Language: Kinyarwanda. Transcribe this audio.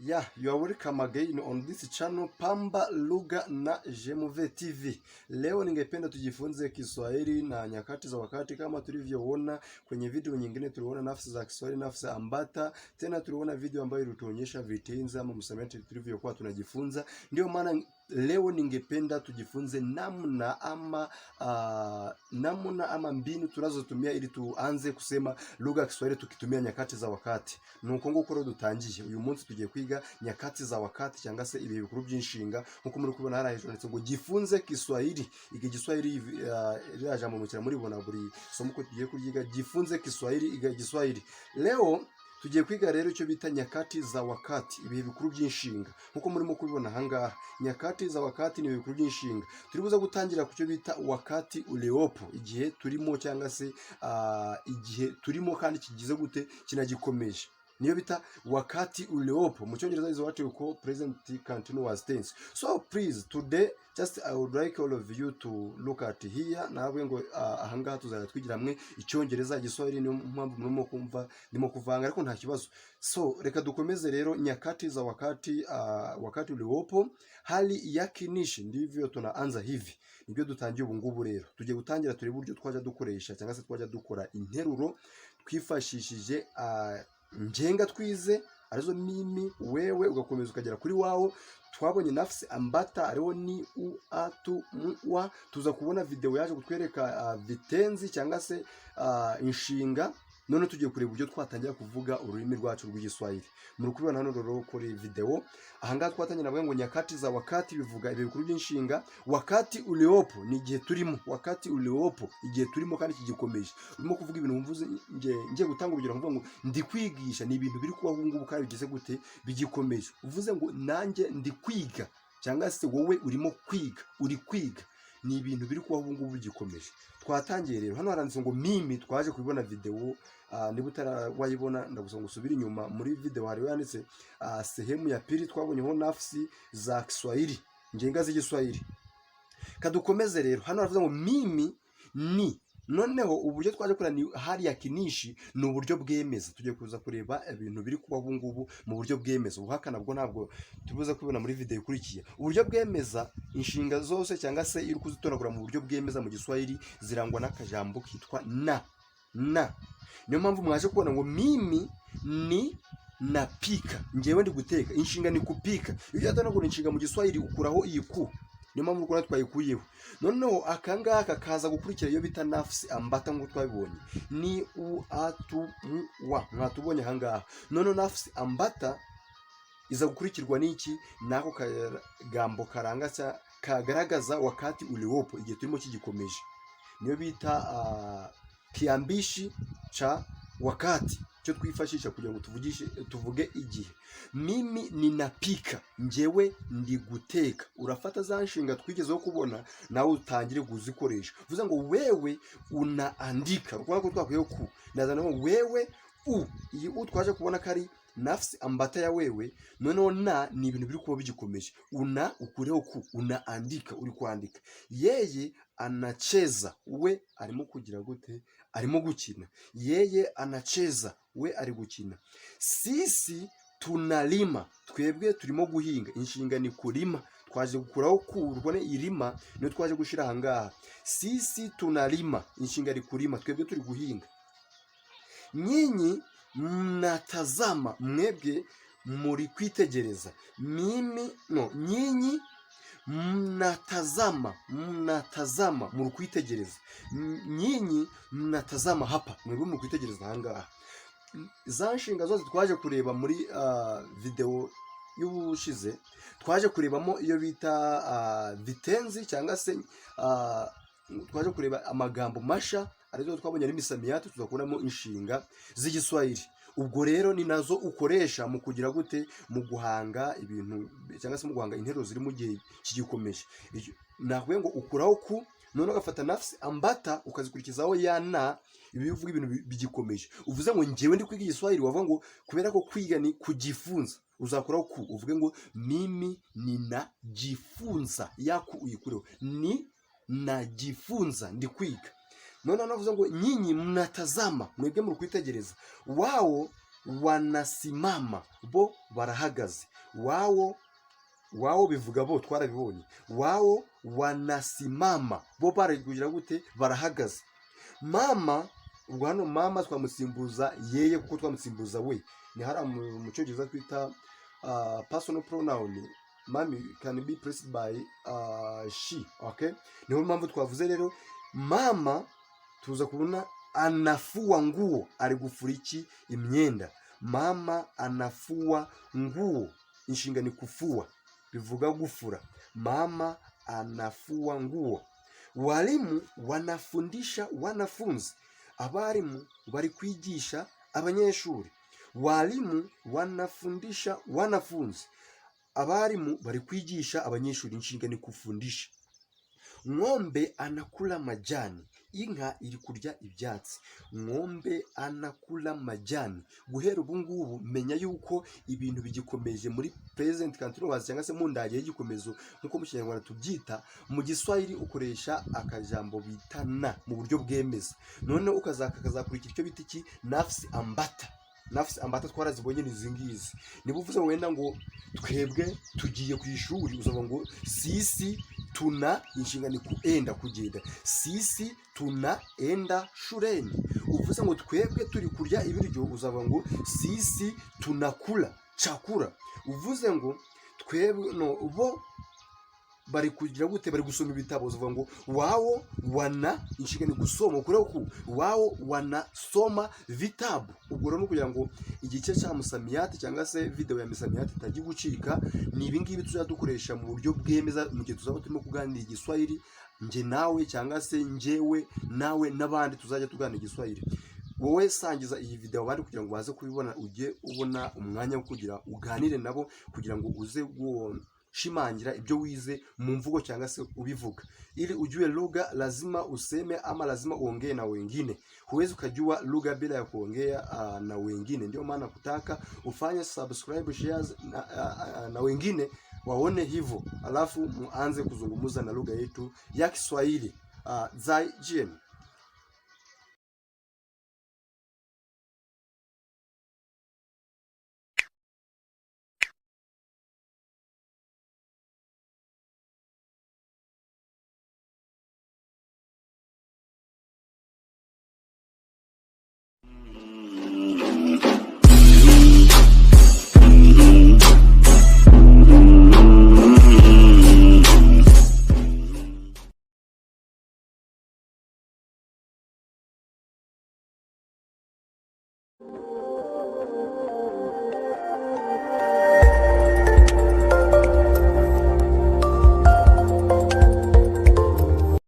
Yeah, you are welcome again on this channel Pamba Lugha na Jemuve TV. Leo ningependa tujifunze Kiswahili na nyakati za wakati. Kama tulivyoona kwenye video nyingine, tuliona nafsi za Kiswahili, nafsi ambata. Tena tuliona video ambayo ilituonyesha vitenzi ama msamiati tulivyokuwa tunajifunza. Ndio maana leo ningependa tujifunze namna ama mbinu tunazotumia ili tuanze kusema lugha ya Kiswahili tukitumia nyakati za wakati. Nuko ngukoro dutangiye uyu munsi tugiye kwiga nyakati za wakati cyangwa se ibihe bikuru by'inshinga. Nkuko muri kubona hara hejuru ndetse ngo gifunze Kiswahili. Iga Igiswahili iraje mu mukira muri bona buri somo ko tugiye kuryiga gifunze Kiswahili. Iga Igiswahili leo tugiye kwiga rero icyo bita nyakati za wakati, ibihe bikuru by'inshinga. Nkuko murimo kubibona hangaha, nyakati za wakati ni ibihe bikuru by'inshinga. Turibuza gutangira ku cyo bita wakati uliopo, igihe turimo cyangwa se igihe turimo kandi kigize gute kinagikomeje. Niyo bita wakati uliopo. Mu cyongereza is what we call present continuous tense. So please today just I would like all of you to look at here. Nabwe ngo ahangaha tuzajya twigira hamwe icyongereza Igiswahili, niyo mpamvu murimo kumva ndimo kuvanga ariko nta kibazo. So reka dukomeze rero nyakati za wakati. Wakati uliopo, hali ya kinishi, ndivyo tunaanza hivi. Nibyo dutangiye ubu ngubu rero. Tugiye gutangira turi buryo twaje dukoresha cyangwa se twaje dukora interuro twifashishije njenga twize arizo mimi, wewe, ugakomeza ukagera kuri wawo. Twabonye nafsi ambata ariho ni u, a, tu, mu, wa. Tuza kubona video yaje kutwereka vitenzi cyangwa se inshinga. None tugiye kureba uburyo twatangira kuvuga ururimi rwacu rw'Igiswahili. Muri kubona hano rero kuri video ahangaha twatangira navuga ngo nyakati za wakati bivuga ibihe bikuru by'inshinga. Wakati uliopo ni igihe turimo. Wakati uliopo igihe turimo kandi kigikomeje. Urimo kuvuga ibintu mvuze ngiye gutanga urugero mvuga ngo ndi kwigisha, ni ibintu biri kubaho ngubu kandi bigize gute bigikomeje. Uvuze ngo nanjye ndi kwiga cyangwa se wowe urimo kwiga, uri kwiga, ni ibintu biri kubaho ngubu bigikomeje. Twatangiye rero hano haranditse ngo mimi, twaje kubibona video. Niba utarayibona ndagusaba ngo usubire inyuma muri video hari yanditse sehemu ya pili, twabonyeho nafsi za Kiswahili, njenga z'Igiswahili. Kadukomeze rero hano haravuze ngo mimi ni. Noneho uburyo twaje kura ni hali ya kinishi, ni uburyo bwemeza. Tugiye kuza kureba ibintu biri kuba bungubu mu buryo bwemeza. Ubuhakana bwo ntabwo tubuza kubona muri video ikurikiye. Uburyo bwemeza, inshinga zose cyangwa se iri kuzitoragura mu buryo bwemeza mu Giswahili zirangwa n'akajambo kitwa na. Niyo mpamvu mwaje kubona ngo mimi ni napika, njewe ndi guteka. Inshinga ni kupika. Iyo yatanagura inshinga mu Giswahili ukuraho iyi ku. Niyo mpamvu ukora twayikuyeho. Noneho akangaka kaza gukurikira iyo bita nafsi ambata ngo twabibonye ni u, a, tu, mu, wa. Mwatubonye hangaha. Noneho nafsi ambata iza gukurikirwa n'iki? Nako kagambo karanga cya kagaragaza wakati uliopo, igihe turimo kigikomeje. Niyo bita kiambishi cha wakati, cyo twifashisha kugira ngo tuvuge igihe. Mimi ninapika, njewe ndi guteka. Urafata za nshinga twigezeho kubona nawe utangire kuzikoresha. Vuze ngo wewe unaandika, rwako ko twakuyeho ku, nazana ngo wewe u. Iyi u twaje kubona kari nafsi ambata ya wewe. Noneho na ni ibintu biri kuba bigikomeje. Una ukureho ku, unaandika, uri kwandika. Yeye anacheza, we arimo kugira gute? Arimo gukina. Yeye anacheza, we ari gukina. Sisi tunalima, twebwe turimo guhinga. Inshinga ni kulima. Twaje gukuraho ku, urubone irima niyo twaje gushira hangaha. Sisi tunalima, inshinga ari kulima, twebwe turi guhinga. Nyinyi mnatazama, mwebwe muri kwitegereza. Nyinyi mnatazama muri kwitegereza. Nyinyi mnatazama hapa, mwebwe muri kwitegereza hangaha. Za nshinga zose twaje kureba muri video y'ubushize, twaje kurebamo iyo bita vitenzi cyangwa se twaje kureba amagambo masha, arizo twabonye n'imisamiati, tuzakuramo inshinga z'Igiswahili. Ubwo rero ni nazo ukoresha mu kugira gute? Mu guhanga ibintu cyangwa se mu guhanga interuro ziri mu gihe kigikomeje. Nahuye ngo ukuraho ku, none ugafata nafsi ambata ukazikurikizaho ya na, ibi bivuga ibintu bigikomeje. Uvuze ngo njewe ndi kwiga Igiswahili, wavuga ngo kubera ko kwiga ni kujifunza, uzakuraho ku, uvuge ngo mimi ninajifunza. Yaku uyikureho, ni najifunza, ndi kwiga. None navuze ngo nyinyi mnatazama, mwebwe muri kwitegereza. Wao wanasimama, bo barahagaze. Wao bivuga bo, twarabibonye. Wao wanasimama, bo bari kugira gute? Barahagaze. Mama, ubwo hano mama twamusimbuza yeye kuko twamusimbuza we. Ni hari mu cyongereza twita personal pronoun. Mami can be pressed by she, okay? Niho mpamvu twavuze rero mama tuza kubona anafua nguo, ari gufura iki? Imyenda. Mama anafua nguo, inshinga ni kufua, bivuga gufura. Mama anafua nguo. Walimu wanafundisha wanafunzi, abarimu bari kwigisha abanyeshuri. Walimu wanafundisha wanafunzi, abarimu bari kwigisha abanyeshuri, inshinga ni kufundisha. Ng'ombe anakula majani, inka iri kurya ibyatsi. Ng'ombe anakula majani. Guhera ubu ngubu menya yuko ibintu bigikomeje muri present continuous cyangwa se mu ndage y'igikomezo nkuko mu Kinyarwanda tubyita. Mu Giswahili ukoresha akajambo bita na mu buryo bwemeza. None ukazakurikira icyo bita iki? Nafsi ambata. Nafsi ambata twarazibonye nizingizi. Niba uvuze wenda ngo twebwe tugiye ku ishuri, uzaba ngo sisi tuna, inshinga ni kuenda, kugenda. Sisi tunaenda shuleni. Uvuze ngo twebwe turi kurya ibiryo, uzaba ngo sisi tunakula chakula. Uvuze ngo twebwe bo bari kugira gute? Bari gusoma ibitabo, uvuga ngo wao wana, inshinga ni gusoma, ukora ku wao wanasoma vitabu. Ubwo rero kugira ngo igice cya musamiyati cyangwa se video ya musamiyati itaji gucika, ni ibingibi tuzadukoresha mu buryo bwemeza mu gihe tuzaba turimo kuganira Igiswahili, nje nawe cyangwa se njewe nawe n'abandi tuzajya tuganira Igiswahili. Wowe sangiza iyi video bari kugira ngo baze kubibona, ujye ubona umwanya wo kugira uganire nabo kugira ngo uze shimangira ibyo wize mu mvugo cyangwa se ubivuga. Ili ujue lugha lazima useme ama lazima uongee na wengine. Huwezi ukajua lugha bila ya kuongea na wengine. Ndio maana kutaka ufanye subscribe, shares na wengine waone hivyo, alafu muanze kuzungumza na lugha yetu ya Kiswahili. Zai jieni.